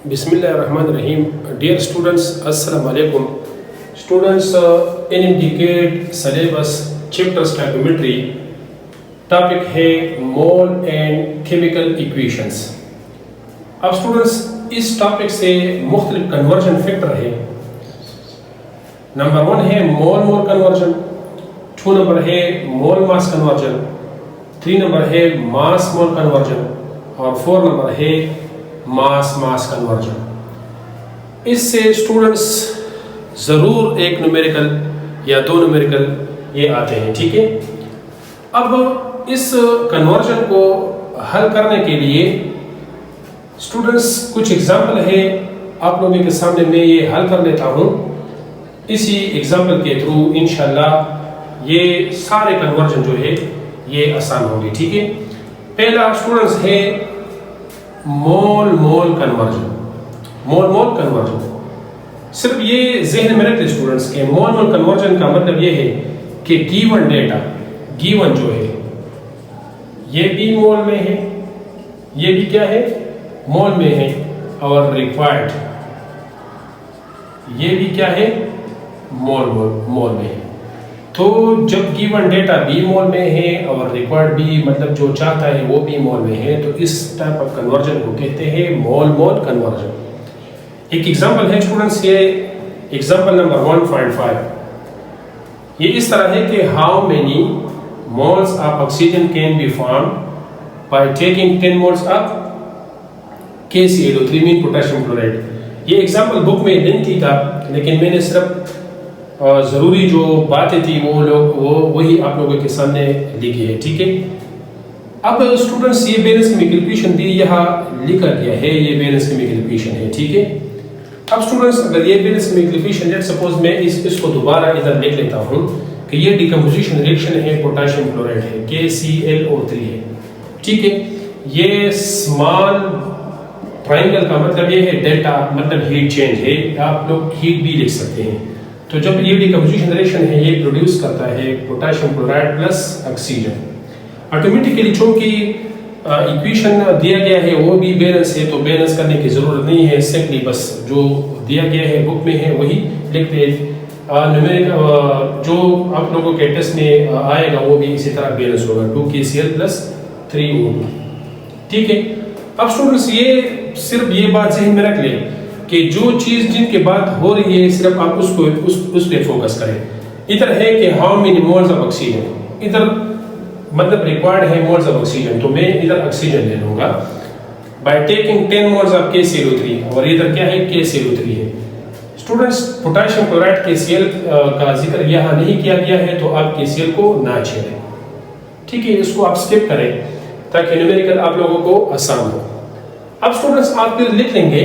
Bismillahirrahmanirrahim. Dear students, Assalamu alaikum. Students, indicate syllabus chapter stoichiometry. Topic है mole and chemical equations. अब students इस topic से मुख्तलिफ conversion factor है. Number 1 है मोल मोल कन्वर्जन, 2 नंबर है मोल मास कन्वर्जन, 3 नंबर है मास मोल कन्वर्जन और 4 नंबर है मास मास कन्वर्जन. इससे स्टूडेंट्स ज़रूर एक न्यूमेरिकल या दो न्यूमेरिकल ये आते हैं. ठीक है. अब इस कन्वर्जन को हल करने के लिए स्टूडेंट्स कुछ एग्जाम्पल है आप लोगों के सामने मैं ये हल कर लेता हूँ. इसी एग्जाम्पल के थ्रू इंशाल्लाह ये सारे कन्वर्जन जो है ये आसान होंगे. ठीक है. पहला स्टूडेंट्स है मोल मोल कन्वर्जन. मोल मोल कन्वर्जन सिर्फ ये जहन में रखते स्टूडेंट्स के मोल मोल कन्वर्जन का मतलब ये है कि गिवन डेटा गिवन जो है ये भी मोल में है, ये भी क्या है मोल में है, और रिक्वायर्ड ये भी क्या है मोल मोल में है. तो जब गिवन डेटा बी मोल में है और रिक्वायर्ड भी मतलब जो चाहता है वो भी मोल में है, तो इस टाइप ऑफ कन्वर्जन को कहते हैं मोल मोल कन्वर्जन. एक एग्जांपल है स्टूडेंट्स, ये एग्जांपल नंबर 1.5. ये इस तरह है कि how many moles of oxygen can be formed by taking 10 moles of KClO3 mean potassium chloride. ये एग्जांपल बुक में लेंथी था, लेकिन मैंने सिर्फ ज़रूरी जो बातें थी वो वही आप लोगों के सामने लिखी है. ठीक है. अब स्टूडेंट्स ये बैलेंस केमिकल इक्वेशन दी यहाँ लिखा गया है, ये बैलेंस केमिकल इक्वेशन है. ठीक है. अब स्टूडेंट्स अगर ये balance chemical equation let suppose मैं इसको दोबारा इधर लिख लेता हूँ कि ये डिकम्पोजिशन रिएक्शन है, पोटेशियम क्लोराइड है, KClO3 है. ठीक है. ये स्मॉल ट्रायंगल का मतलब ये है, डेल्टा मतलब हीट चेंज है, आप लोग हीट भी लिख सकते हैं. तो जब ये डिकम्पोजिशन रिएक्शन है ये प्रोड्यूस करता है potassium chloride plus oxygen. Automatically चूंकि इक्वेशन दिया गया है वो भी बैलेंस है, तो बैलेंस करने की जरूरत नहीं है, सिंपली बस जो दिया गया है बुक में है वही लिखते हैं. न्यूमेरिकल जो आप लोगों के टेस्ट में आएगा वो भी इसी तरह बैलेंस होगा 2KCl प्लस 3O2. ठीक है. अब स्टूडेंट्स ये सिर्फ ये बात जहन में रख लें कि जो चीज जिनके बात हो रही है सिर्फ आप उसको उस पे फोकस करें. इधर है कि how many moles of oxygen, इधर मतलब रिक्वायर्ड है मोल्स ऑफ ऑक्सीजन, तो मैं इधर ऑक्सीजन ले लूंगा by taking 10 moles of KClO3, और इधर क्या है KClO3 है. स्टूडेंट्स पोटेशियम क्लोराइड KCl का जिक्र यहाँ नहीं किया गया है, तो आप KCl को ना छेड़ें. ठीक है. इसको आप स्किप करें ताकि न्यूमेरिकल आप लोगों को आसान हो. अब स्टूडेंट्स आप फिर लिख लेंगे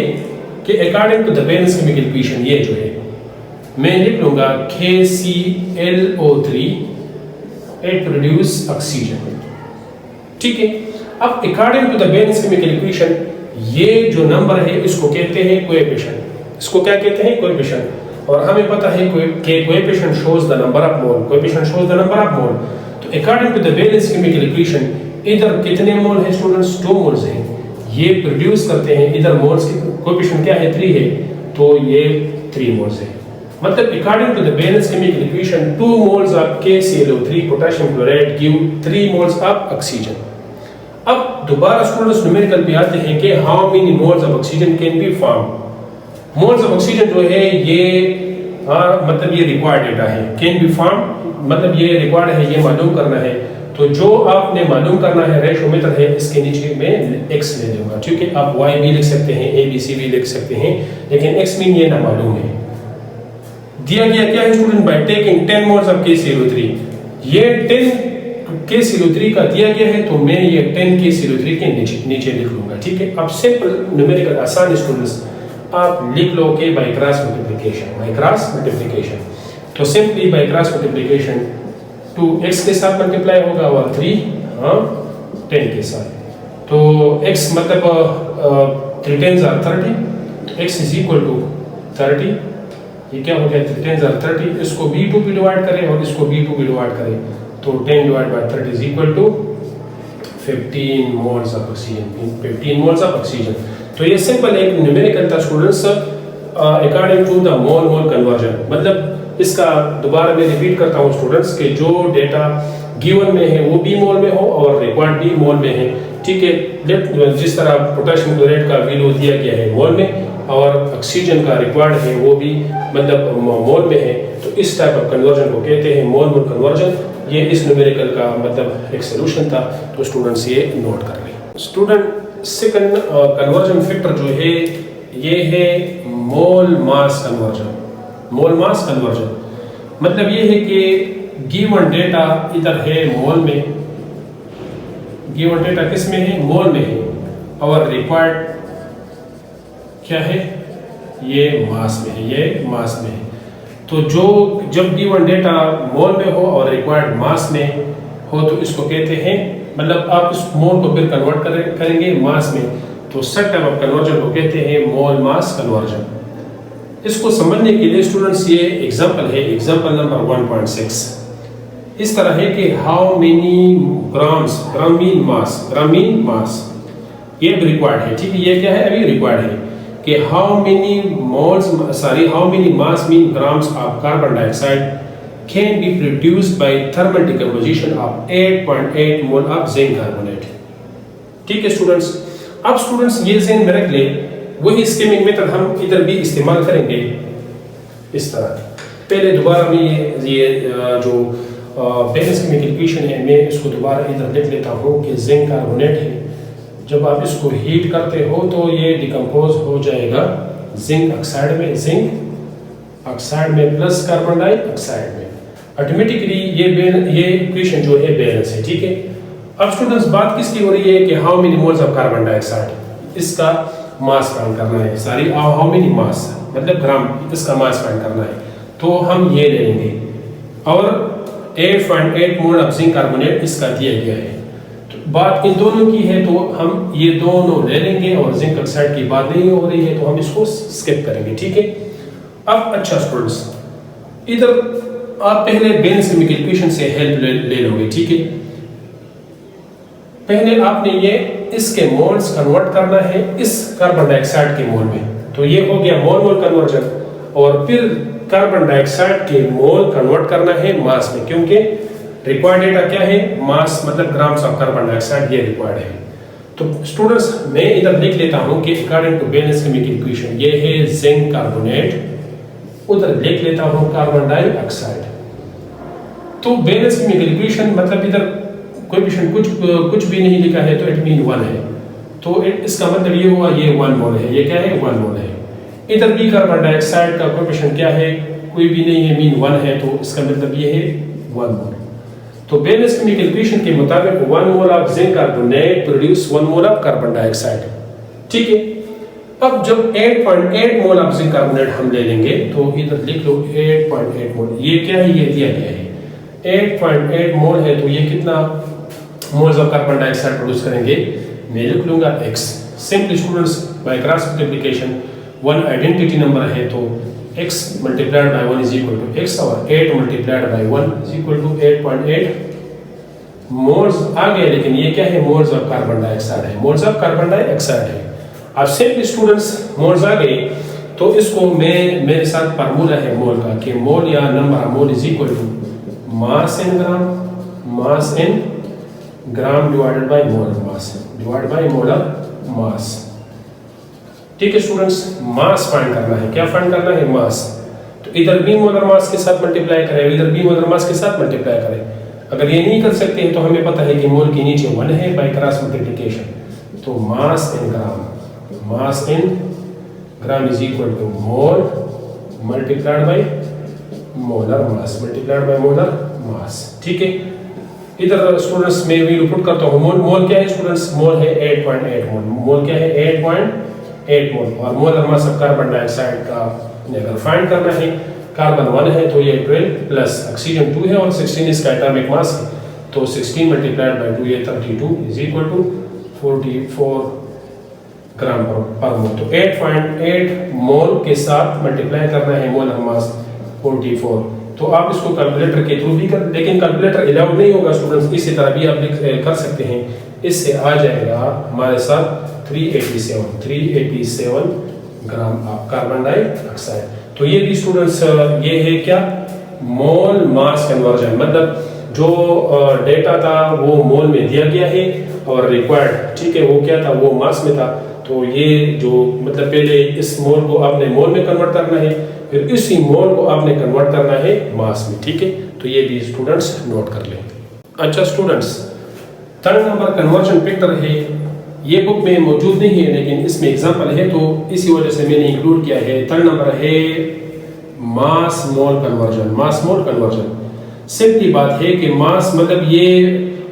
कि according to the balance chemical equation ये जो है मैं लिख लूंगा KClO3 इट प्रोड्यूस ऑक्सीजन. ठीक है. अब according to the balance chemical equation ये जो नंबर है इसको कहते हैं कोएफिशिएंट. इसको क्या कहते हैं कोएफिशिएंट. और हमें पता है कि coefficient shows the number of mole, coefficient shows the number of mole. तो according to the balance chemical equation इधर कितने मोल है स्टूडेंट्स 2 मोल्स हैं, ये प्रोड्यूस करते हैं. इधर मोल्स की कोएफिशिएंट क्या है 3 है, तो ये 3 मोल्स है. मतलब according to the balance chemical equation 2 moles of KClO3 potassium chloride give 3 moles of oxygen. अब दोबारा स्टूडेंट्स न्यूमेरिकल पे आते हैं कि how many moles of oxygen can be form. Moles of oxygen जो है ये मतलब ये रिक्वायर्ड डेटा है. कैन बी फॉर्म मतलब ये रिक्वायर्ड है, ये मालूम करना है. तो जो आपने मालूम करना है रेशो मेथड है, इसके नीचे मैं x ले दूंगा. ठीक है. आप y भी लिख सकते हैं, a b c भी लिख सकते हैं, लेकिन x मीन ये ना मालूम है. दिया गया क्या है student by taking 10 moles of KClO3. ये 10 KClO3 का दिया गया है, तो मैं ये 10 KClO3 के नीचे लिख लूंगा. ठीक है. अब सिंपल न्यूमेरिकल आसान स्टूडेंट्स आप लिख लो कि बाय क्रॉस मल्टीप्लिकेशन. तो simply by cross multiplication 2x के साथ मल्टीप्लाई होगा और 10 के साथ. तो x मतलब 3 10s are 30, x is equal to 30. ये क्या हो गया 3 10s are 30. इसको b2 भी डिवाइड करें और इसको b2 भी डिवाइड करें, तो 10 divide by 30 is equal to 15 moles of oxygen. तो ये सिंपल एक न्यूमेरिकल था students according to the mole mole conversion. मतलब इसका दोबारा मैं रिपीट करता हूँ स्टूडेंट्स कि जो डेटा गिवन में है वो बी मोल में हो और रिक्वायर्ड बी मोल में है, ठीक है। जिस तरह पोटेशियम क्लोराइड का वैल्यू दिया गया है मोल में और ऑक्सीजन का रिक्वायर्ड है वो भी मतलब मोल में है, तो इस टाइप ऑफ कन्वर्जन को कहते हैं मोल मोल कन्वर्जन। ये इस न्यूमेरिकल का मतलब एक सोल्यूशन था, तो स्टूडेंट्स ये नोट कर लें। स्टूडेंट सेकंड कन्वर्जन फैक्टर जो है ये है मोल मास कन्वर्जन। मोल मास कन्वर्जन मतलब ये है कि गिवन डेटा इधर है मोल में, गिवन डेटा किस में है, मोल में है, और रिक्वायर्ड क्या है, ये मास में है, ये मास में है। तो जो जब गिवन डेटा मोल में हो और रिक्वायर्ड मास में हो तो इसको कहते हैं, मतलब आप इस मोल को फिर कन्वर्ट करेंगे मास में, तो सेट टाइप ऑफ कन्वर्जन को कहते हैं मोल मास कन्वर्जन। इसको समझने के लिए स्टूडेंट्स ये एग्जांपल है, एग्जांपल नंबर 1.6 इस तरह है कि how many grams, gram mean mass, ये रिक्वायर्ड है, ठीक है। ये क्या है, अभी रिक्वायर्ड है कि how many mass mean grams of carbon dioxide can be produced by thermal decomposition of 8.8 mole of zinc carbonate, ठीक है स्टूडेंट्स। अब स्टूडेंट्स ये ज़हन में रख ले, वही स्कीमिंग मेथड हम इधर भी इस्तेमाल करेंगे इस तरह। पहले दोबारा मैं ये जो बैलेंस केमिकल इक्वेशन है मैं इसको दोबारा इधर लिख लेता हूँ कि जिंक कार्बोनेट है, जब आप इसको हीट करते हो तो ये डिकम्पोज हो जाएगा जिंक ऑक्साइड में प्लस कार्बन डाइऑक्साइड में। ऑटोमेटिकली ये इक्वेशन जो है बैलेंस है, ठीक है। अब स्टूडेंट्स बात किसकी हो रही है कि how many moles of carbon dioxide, इसका मास फाइंड करना है, सॉरी हाउ मेनी मास मतलब ग्राम, इसका मास फाइंड करना है, तो हम ये ले लेंगे और 8.8 मोल ऑफ जिंक कार्बोनेट इसका दिया गया है। तो बात इन दोनों की है तो हम ये दोनों ले लेंगे और जिंक ऑक्साइड की बात नहीं हो रही है तो हम इसको स्किप करेंगे, ठीक है। अब अच्छा स्टूडेंट्स इधर आप पहले बैलेंस केमिकल इक्वेशन से हेल्प ले लोगे, ठीक है। पहले आपने ये इसके मोल्स कन्वर्ट करना है इस कार्बन डाइऑक्साइड के मोल में, तो ये हो गया मोल मोल कन्वर्जन, और फिर कार्बन डाइऑक्साइड के मोल कन्वर्ट करना है मास में, क्योंकि रिक्वायर्ड डेटा क्या है, मास मतलब ग्राम्स ऑफ कार्बन डाइऑक्साइड ये रिक्वायर्ड है। तो स्टूडेंट्स मैं इधर लिख लेता हूं कि according to balance chemical equation ये है जिंक कार्बोनेट, उधर लिख लेता हूं कार्बन डाइऑक्साइड। तो बैलेंस केमिकल इक्वेशन मतलब इधर कोएफिशिएंट कुछ भी नहीं लिखा है तो इट मीन 1 है, तो इसका मतलब ये हुआ ये 1 मोल है, ये क्या है 1 मोल है। इधर भी कार्बन डाइऑक्साइड का कोएफिशिएंट क्या है, कोई भी नहीं है, मीन 1 है, तो इसका मतलब ये है 1 मोल। तो बैलेंस केमिकल इक्वेशन के मुताबिक 1 mole of zinc carbonate produce 1 mole of carbon dioxide, ठीक है। अब जब 8.8 मोल ऑफ जिंक कार्बोनेट हम ले लेंगे तो इधर लिख लो 8.8 मोल, ये क्या है, ये दिया गया है 8.8 मोल है, तो ये कितना moles of carbon dioxide produce करेंगे, मैं लिख लूंगा x। Simply students by cross multiplication 1 identity number है तो x multiplied by 1 is equal to x, और 8 multiplied by 1 is equal to 8.8 moles आ गए। लेकिन ये क्या है, मोल्स ऑफ कार्बन डाइऑक्साइड है, मोल्स ऑफ कार्बन डाइऑक्साइड है। अब सिंपली स्टूडेंट्स मोल्स आ गए तो इसको मेरे साथ फार्मूला है मोल का कि मोल या number of mole is equal to mass in gram divided by molar mass, divided by molar mass, ठीक है स्टूडेंट्स। मास फाइंड करना है, क्या फाइंड करना है, मास। तो इधर भी मोलर मास के साथ मल्टीप्लाई करें, इधर भी मोलर मास के साथ मल्टीप्लाई करें। अगर ये नहीं कर सकते हैं तो हमें पता है कि मोल के नीचे 1 है बाय क्रॉस मल्टीप्लिकेशन, तो mass in gram is equal to mole multiplied by molar mass, ठीक है। इधर स्टूडेंट्स मैं वैल्यू पुट करता हूँ, मोल क्या है स्टूडेंट्स, मोल है 8.8 मोल, मोल क्या है 8.8 मोल, और molar mass of carbon dioxide का अगर फाइंड करना है, कार्बन 1 है तो ये 12 प्लस ऑक्सीजन 2 है और 16 इसका एटॉमिक मास है, तो 16 मल्टीप्लाइड बाय 2 ये 32 इज इक्वल टू 44 ग्राम पर मोल। तो 8.8 मोल के साथ मल्टीप्लाई करना है मोलर मास 44, तो आप इसको कैलकुलेटर के थ्रू भी कर, लेकिन कैलकुलेटर अलाउड नहीं होगा स्टूडेंट्स, इसी तरह भी आप कर सकते हैं। इससे आ जाएगा हमारे साथ 387 ग्राम कार्बन डाइऑक्साइड। तो ये भी स्टूडेंट्स ये है क्या, मोल मास कन्वर्जन, मतलब जो डेटा था वो मोल में दिया गया है और रिक्वायर्ड, ठीक है, वो क्या था, वो मास में था। तो ये जो मतलब पहले इस मोल को आपने मोल में कन्वर्ट करना है, फिर इसी मोल को आपने कन्वर्ट करना है मास में, ठीक है। तो ये भी स्टूडेंट्स नोट कर लें। अच्छा students, third number conversion factor है, ये बुक में मौजूद नहीं है लेकिन इसमें एग्जांपल है तो इसी वजह से मैंने इंक्लूड किया है। थर्ड नंबर है मास मोल कन्वर्जन। मास मोल कन्वर्जन सिंपली बात है कि मास मतलब ये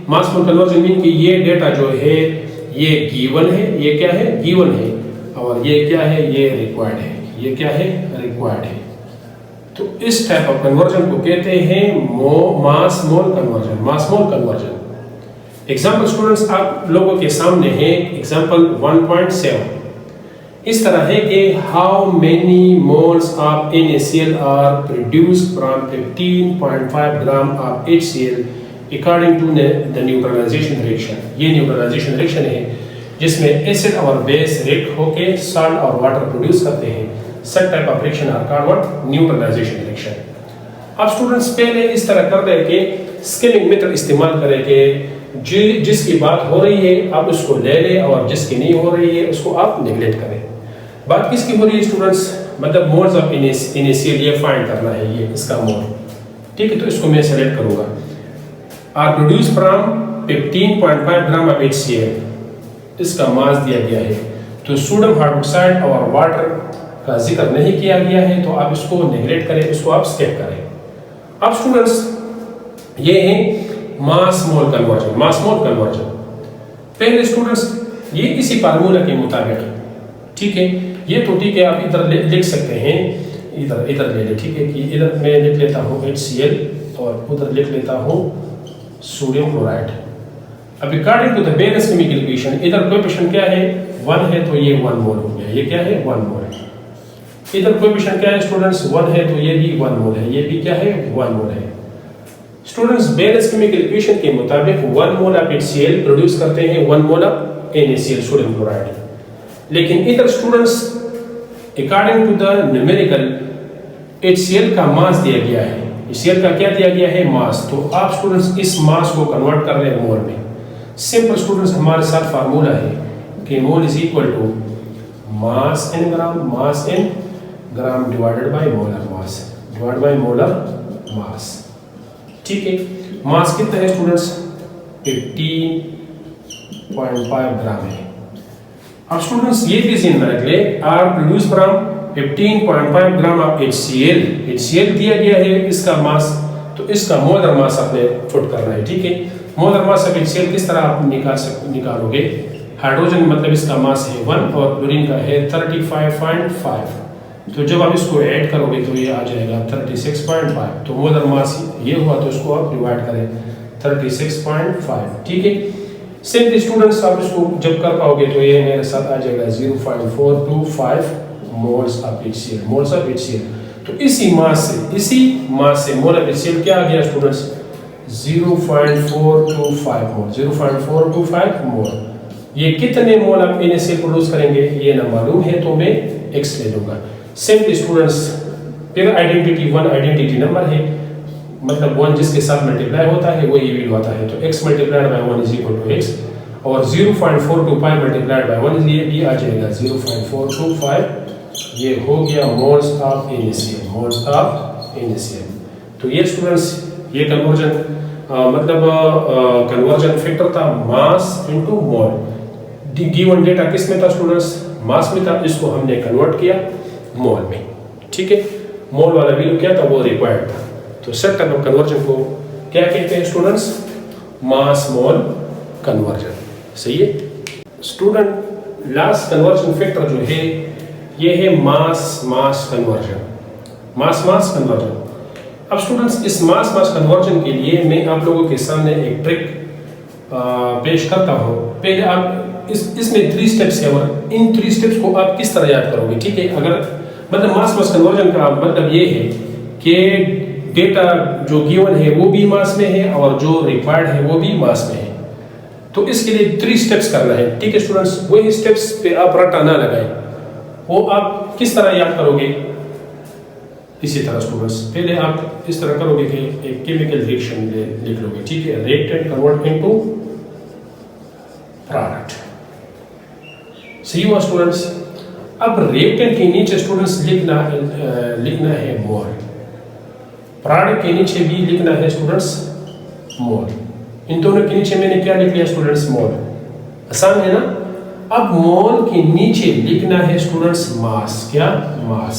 मास मोल कन्वर्जन मीन कि ये डेटा जो है ये गिवन है, ये क्या है, गिवन है, और ये क्या है, ये रिक्वायर्ड है, ये क्या है, रिक्वायर्ड है। तो इस टाइप ऑफ कन्वर्जन को कहते हैं मास मोल कन्वर्जन, मास मोल कन्वर्जन। एग्जाम्पल स्टूडेंट्स आप लोगों के सामने है, एग्जाम्पल 1.7 इस तरह है कि how many moles of NaCl are produced from 15.5 gram of HCl according to the neutralisation reaction. ये न्यूट्रलाइजेशन रिएक्शन है जिसमें एसिड और बेस रिएक्ट होकर सॉल्ट और वाटर प्रोड्यूस करते हैं। Such type of reaction are called neutralisation reaction. अब students पहले इस तरह कर रहे हैं कि स्किमिंग मेथड इस्तेमाल करें कि जिसकी बात हो रही है आप उसको ले लें और जिसकी नहीं हो रही है उसको आप नेग्लेक्ट करें। बात किसकी हो रही है स्टूडेंट्स, मतलब मोल्स ऑफ NaCl ये फाइंड करना है, ये इसका मोल, ठीक है। तो इसको मैं सेलेक्ट करूंगा। Are produce from 15.5 gram of HCl, इसका मास दिया गया है। तो सोडियम हाइड्रोक्साइड और वाटर का जिक्र नहीं किया गया है तो आप इसको नेग्लेक्ट करें, इसको आप स्किप करें। अब स्टूडेंट्स ये है मास मोल कन्वर्जन, मास मोल कन्वर्जन। पहले स्टूडेंट्स ये इसी फार्मूला के मुताबिक, ठीक है, ये तो ठीक है, आप इधर लिख सकते हैं, इधर ले ले, ठीक है, कि इधर मैं लिख लेता हूँ HCl और उधर लिख लेता हूँ सोडियम क्लोराइड। अब according to the balance chemical equation इधर कोएफिशिएंट क्या है, 1 है, तो ये 1 मोल हो गया, ये क्या है, 1 मोल है। इधर कोएफिशिएंट क्या है स्टूडेंट्स, 1 है, तो ये भी 1 मोल है, ये भी क्या है, 1 मोल है। स्टूडेंट्स बैलेंस केमिकल इक्वेशन के मुताबिक 1 मोल ऑफ HCl प्रोड्यूस करते हैं 1 mole of NaCl sodium chloride. लेकिन इधर students according to the numerical HCl का मास दिया गया है, HCl का क्या दिया गया है, मास। तो आप स्टूडेंट्स इस मास को कन्वर्ट कर रहे हैं मोल में। सिंपल स्टूडेंट्स हमारे साथ फार्मूला है कि mole is equal to mass in gram divided by molar mass, divided by molar mass, ठीक है। मास कितना है स्टूडेंट्स, 15.5 ग्राम है। अब स्टूडेंट्स ये भी ध्यान में रख ले, are produce from 15.5 gram of HCl, HCl दिया गया है इसका मास, तो इसका मोलर मास आपने पुट करना है, ठीक है। मोलर मास ऑफ HCl किस तरह आप निकालोगे, हाइड्रोजन मतलब इसका मास है 1 और क्लोरीन का है 35.5, तो जब आप इसको ऐड करोगे तो ये आ जाएगा 36.5, तो मोलर मास ये हुआ, तो इसको आप डिवाइड करें 36.5, ठीक है। सिंपली स्टूडेंट्स आप इसको जब कर पाओगे तो ये मेरे साथ आ जाएगा 0.425 moles of HCl, moles of HCl। तो इसी मास से मोल ऑफ HCl क्या आ गया स्टूडेंट्स, 0.425 मोल, 0.425 मोल। ये कितने मोल ऑफ NaCl प्रोड्यूस करेंगे ये ना मालूम है तो मैं x ले लूंगा। सिंपली स्टूडेंट्स फिर आइडेंटिटी 1 आइडेंटिटी नंबर है, मतलब 1 जिसके साथ मल्टीप्लाई होता है वही वैल्यू आता है, तो x multiplied by 1 is equal to x, और 0.425 मल्टीप्लाइड बाय 1 ये आ जाएगा 0.425, ये हो गया moles of NaCl, moles of NaCl। तो ये स्टूडेंट्स ये कन्वर्जन मतलब कन्वर्जन फैक्टर था मास इनटू मोल। गिवन डेटा किस में था स्टूडेंट्स, मास में था, इसको हमने कन्वर्ट किया मोल में, ठीक है। मोल वाला वैल्यू क्या था, वो रिक्वायर्ड था। तो सेट टाइप ऑफ कन्वर्जन को क्या कहते हैं स्टूडेंट्स, मास मोल कन्वर्जन, सही है स्टूडेंट। लास्ट कन्वर्जन फैक्टर जो है ये है मास कन्वर्जन, मास कन्वर्जन। अब स्टूडेंट्स इस मास कन्वर्जन के लिए मैं आप लोगों के सामने एक ट्रिक पेश करता हूँ। पहले आप इसमें 3 स्टेप्स है और इन 3 स्टेप्स को आप किस तरह याद करोगे, ठीक है। अगर मतलब मास कन्वर्जन का मतलब ये है कि डेटा जो गिवन है वो भी मास में है और जो रिक्वायर्ड है वो भी मास में है। तो इसके लिए 3 स्टेप्स करना है, ठीक है स्टूडेंट्स। वही स्टेप्स पे आप रट्टा ना लगाएं, वो आप किस तरह याद करोगे, इसी तरह स्टूडेंट्स पहले आप इस तरह करोगे कि एक केमिकल रिएक्शन लिख लोगे, ठीक है। रिएक्टेंट कन्वर्ट इनटू प्रोडक्ट, सही हुआ स्टूडेंट्स। अब रिएक्टेंट के नीचे स्टूडेंट्स लिखना है मोल, प्रोडक्ट के नीचे भी लिखना है स्टूडेंट्स मोल। इन दोनों के नीचे मैंने क्या लिख लिया स्टूडेंट्स, मोल। आसान है ना। अब मोल के नीचे लिखना है स्टूडेंट्स मास, क्या मास।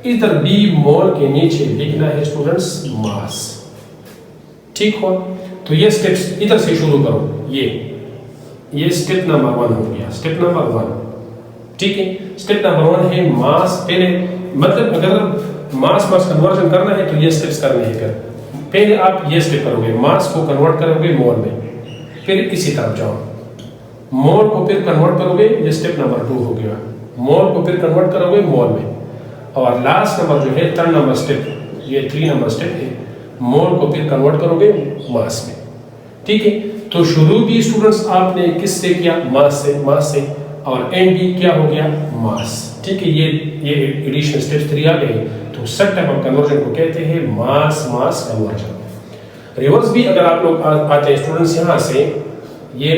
इधर भी मोल के नीचे लिखना है स्टूडेंट्स मास, ठीक हो। तो ये स्टेप्स इधर से शुरू करो, ये स्टेप नंबर 1 हो गया, स्टेप नंबर 1, ठीक है। स्टेप नंबर 1 है मास। पहले मतलब अगर मास कन्वर्जन करना है तो ये स्टेप्स करने हैं। पहले आप ये स्टेप करोगे, मास को कन्वर्ट करोगे मोल में, फिर इसी तरफ जाओ, मोल को फिर कन्वर्ट करोगे, ये स्टेप नंबर 2 हो गया। मोल को फिर कन्वर्ट करोगे मोल में, और लास्ट नंबर जो है 3rd नंबर स्टेप, ये 3 नंबर स्टेप है, मोल को फिर कन्वर्ट करोगे मास में, ठीक है। तो शुरू भी स्टूडेंट्स आपने किससे किया, मास से, और एंड भी क्या हो गया, मास, ठीक है। ये एडिशन स्टेप्स 3 आ गए। तो सब टाइप ऑफ कन्वर्जन को कहते हैं मास कन्वर्जन। रिवर्स भी अगर आप लोग आते हैं स्टूडेंट्स यहाँ से, ये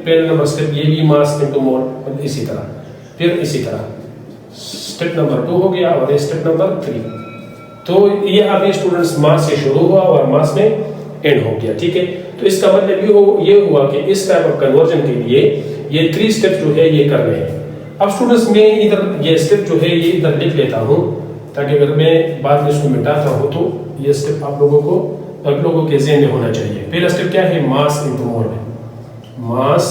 पहला नंबर स्टेप, ये भी मास इनटू मोल, इसी तरह, फिर इसी तरह स्टेप नंबर 2 हो गया, और ये स्टेप नंबर 3। तो ये अभी स्टूडेंट्स मास से शुरू हुआ और मास में एंड हो गया, ठीक है। तो इसका मतलब ये हुआ कि इस टाइप ऑफ कन्वर्जन के लिए ये 3 स्टेप जो है ये करने हैं। अब स्टूडेंट्स मैं इधर ये स्टेप जो है ये इधर लिख लेता हूँ, ताकि अगर मैं बाद में इसको मिटाता हूँ तो ये स्टेप आप लोगों के ज़हन में होना चाहिए। पहला स्टेप क्या है, मास इनटू मोल है, मास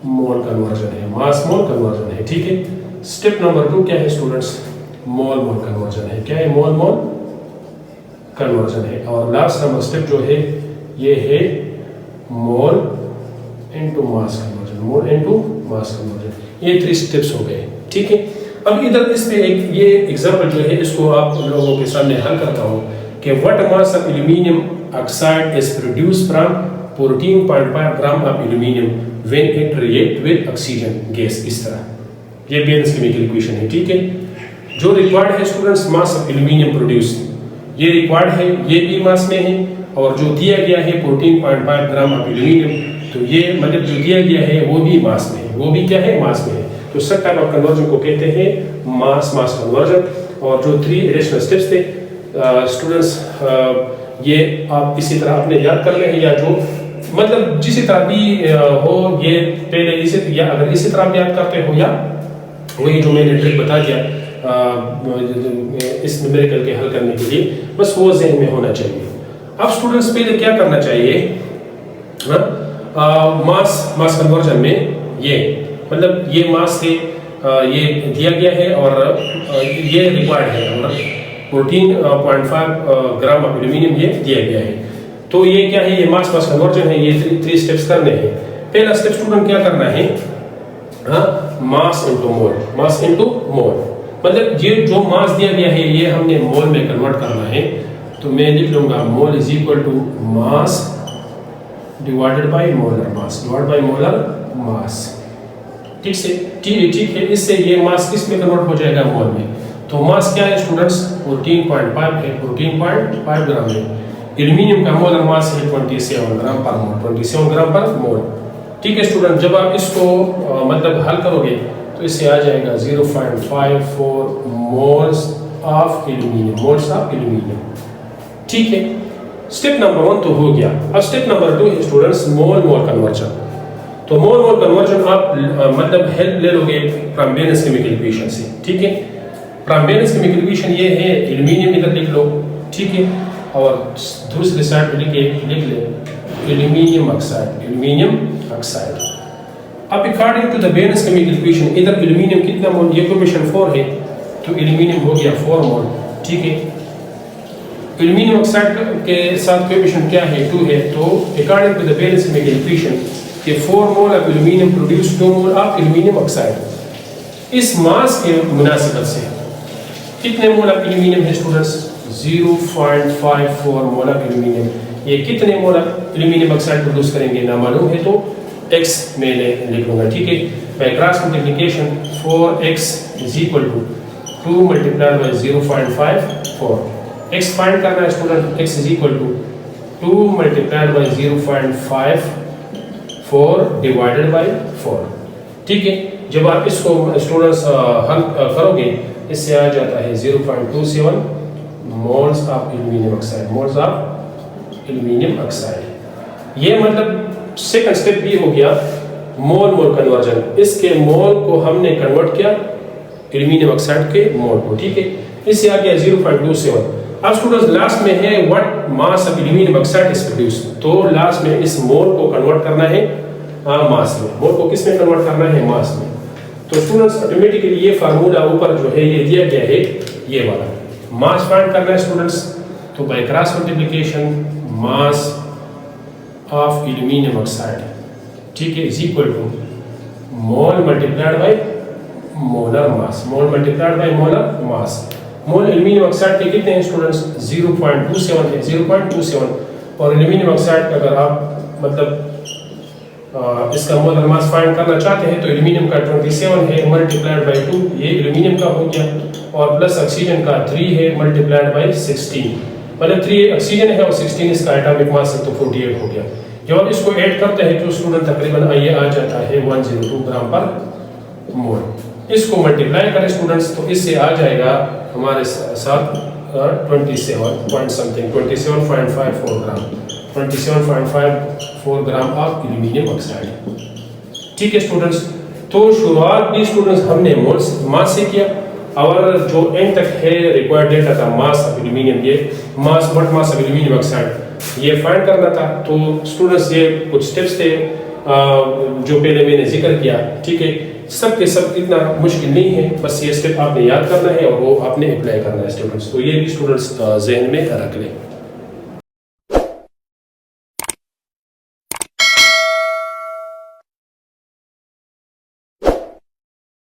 मोल कन्वर्जन है, मास मोल कन्वर्जन है, ठीक है। स्टेप नंबर 2 क्या है स्टूडेंट्स, मोल कन्वर्जन है, क्या है, मोल कन्वर्जन है। और लास्ट नंबर स्टेप जो है ये है मोल इनटू मास कन्वर्जन, मोल इनटू मास कन्वर्जन। ये 3 स्टेप्स हो गए, ठीक है। अब इधर इसमें एक ये एग्जांपल जो है इसको आप लोगों के सामने हल करता हूँ कि what mass of aluminium oxide is produced from 14.5 gram of aluminium when it react with oxygen gas. इस तरह ये बैलेंस केमिकल इक्वेशन है, ठीक है। जो रिक्वायर्ड है students mass of aluminium produce, ये रिक्वायर्ड है, ये भी मास में है, और जो दिया गया है 14.5 ग्राम ऑफ एल्यूमिनियम, तो ये मतलब जो दिया गया है वो भी मास में है, वो भी क्या है, मास में है। तो सब टाइप ऑफ कन्वर्जन को कहते हैं मास कन्वर्जन। और जो 3 एडिशनल स्टेप्स थे स्टूडेंट्स, ये आप इसी तरह अपने याद कर लें, या जो मतलब जिस तरह भी हो, ये पहले इसे, या अगर इसी तरह आप याद करते हो, या वही जो मैंने ट्रिक बता दिया इस न्यूमेरिकल के हल करने के लिए, बस वो ज़हन में होना चाहिए। अब स्टूडेंट्स पहले क्या करना चाहिए, मास कन्वर्जन में ये मतलब ये मास से ये दिया गया है और ये रिक्वायर्ड है, और 14.5 ग्राम ऑफ एल्यूमिनियम ये दिया गया है। तो ये क्या है, ये मास कन्वर्जन है, ये 3 स्टेप्स करने हैं। पहला स्टेप स्टूडेंट क्या करना है, मास इनटू मोल, मास इनटू मोल, मतलब ये जो मास दिया गया है ये हमने मोल में कन्वर्ट करना है। तो मैं लिख लूंगा mole is equal to mass divided by molar mass, divide by molar mass, ठीक से, ठीक है। इससे ये मास किस में कन्वर्ट हो जाएगा, मोल में। तो मास क्या है स्टूडेंट्स, 14.5 है, 14.5 ग्राम है। एल्यूमिनियम का मोलर मास है 27 ग्राम पर मोल, 27 ग्राम पर मोल, ठीक है स्टूडेंट। जब आप इसको मतलब हल करोगे तो इससे आ जाएगा 0.54 moles of aluminium, moles of aluminium, ठीक है। स्टेप नंबर 1 तो हो गया। अब स्टेप नंबर 2 है स्टूडेंट्स मोल कन्वर्जन। तो मोल कन्वर्जन आप मतलब हेल्प ले लोगे फ्रॉम बैलेंस केमिकल इक्वेशन से, ठीक है। फ्रॉम बैलेंस केमिकल इक्वेशन ये है, एल्यूमिनियम इधर लिख लो, ठीक है, और दूसरी साइड पे लिख ले एल्यूमिनियम ऑक्साइड। अब according to the balance chemical equation इधर एल्यूमिनियम कितना मोल, ये कोएफिशिएंट 4 है, तो एल्यूमिनियम हो गया 4 मोल, ठीक है। एल्यूमिनियम ऑक्साइड के साथ कोएफिशिएंट क्या है, 2 है। तो according to the balance chemical equation कि 4 mole of aluminium produce 2 mole of aluminium oxide. इस मास के मुनासिबत से कितने मोल ऑफ एल्यूमिनियम है स्टूडेंट्स, 0.54 मोल ऑफ एल्यूमिनियम। ये कितने मोल एल्यूमिनियम ऑक्साइड प्रोड्यूस करेंगे ना मालूम है, तो x मैंने लिख लूंगा, ठीक है। By cross multiplication 4x is equal to 2 multiplied by 0.54। x find करना है student, x is equal to 2 multiplied by 0.54 divided by 4, ठीक है। जब आप इसको स्टूडेंट्स हल करोगे, इससे आ जाता है 0.27 moles of aluminium oxide, moles of aluminium oxide. ये मतलब सेकंड स्टेप भी हो गया मोल मोल कन्वर्जन। इसके मोल को हमने कन्वर्ट किया एल्यूमिनियम ऑक्साइड के मोल को, ठीक है। इससे आ गया 0.27। अब स्टूडेंट्स लास्ट में है what mass of aluminium oxide is produce, तो लास्ट में इस मोल को कन्वर्ट करना है मास में। मोल को किस में कन्वर्ट करना है? मास में। तो स्टूडेंट्स ऑटोमेटिकली ये फार्मूला ऊपर जो है ये दिया गया है, ये वाला मास फाइंड करना है स्टूडेंट्स। तो by cross multiplication mass of aluminium oxide, ठीक है, is equal to mole multiplied by molar mass, mole multiplied by molar mass. Mole aluminium oxide के कितने हैं स्टूडेंट्स? 0.27 है, 0.27। और एल्यूमिनियम ऑक्साइड का अगर आप मतलब इसका मोलर मास फाइंड करना चाहते हैं तो एल्यूमिनियम का 27 है मल्टीप्लाइड बाय 2, ये एल्यूमिनियम का हो गया, और प्लस ऑक्सीजन का 3 है मल्टीप्लाइड बाय 16, मतलब 3 ऑक्सीजन है और 16 इसका एटॉमिक मास है, तो 48 हो गया। जब आप इसको ऐड करते हैं तो स्टूडेंट तकरीबन ये आ जाता है 102 ग्राम पर मोल। इसको मल्टीप्लाई करें स्टूडेंट्स तो इससे आ जाएगा हमारे साथ 27.54 ग्राम, 27.54 ग्राम ऑफ एल्यूमिनियम ऑक्साइड, ठीक है स्टूडेंट्स। तो शुरुआत भी स्टूडेंट्स हमने मोल्स मास से किया, और जो एंड तक है रिक्वायर्ड डेटा था मास ऑफ एल्यूमिनियम, ये mass what mass of aluminium oxide ये फाइंड करना था। तो स्टूडेंट्स ये कुछ स्टेप्स थे जो पहले मैंने जिक्र किया, ठीक है। सब के सब इतना मुश्किल नहीं है, बस ये स्टेप आपने याद करना है और वो आपने अप्लाई करना है स्टूडेंट्स। तो ये भी स्टूडेंट्स जहन में रख लें।